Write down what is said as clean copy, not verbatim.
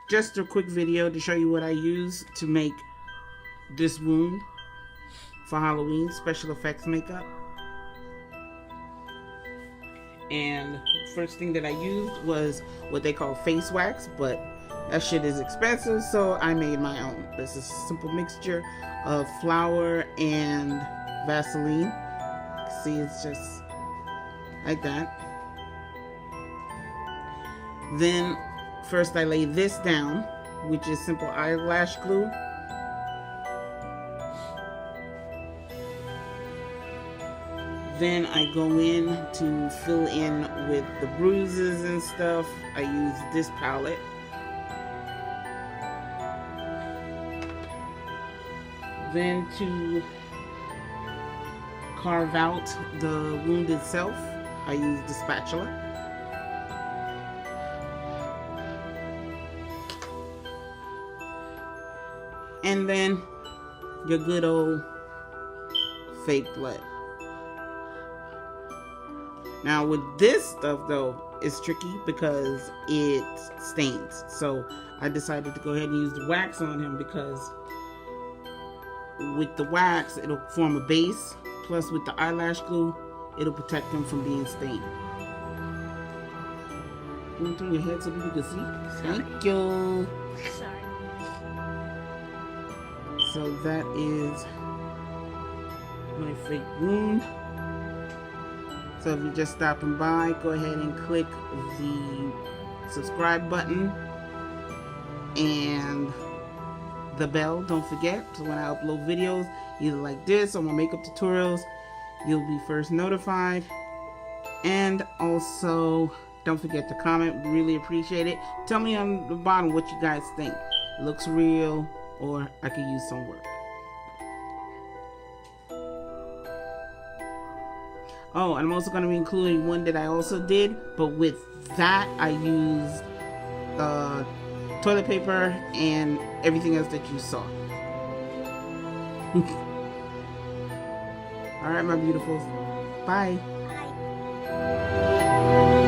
just a quick video to show you what I use to make this wound for Halloween special effects makeup. And first thing that I used was what they call face wax, but that shit is expensive, so I made my own. This is a simple mixture of flour and Vaseline. See, it's just like that. Then first I lay this down, which is simple eyelash glue. Then I go in to fill in with the bruises and stuff. I use this palette. Then to carve out the wound itself, I use the spatula. And then your good old fake blood. Now with this stuff though, it's tricky because it stains. So I decided to go ahead and use the wax on him because with the wax, it'll form a base. Plus with the eyelash glue, it'll protect him from being stained. You want to turn your head so people can see? Thank you. Sorry. So that is my fake wound. So if you're just stopping by, go ahead and click the subscribe button and the bell, don't forget, so when I upload videos either like this or my makeup tutorials, you'll be first notified. And also don't forget to comment, we really appreciate it. Tell me on the bottom what you guys think. Looks real or I could use some work. Oh, and I'm also going to be including one that I also did, but with that I used toilet paper and everything else that you saw. Alright, my beautifuls. Bye. Bye.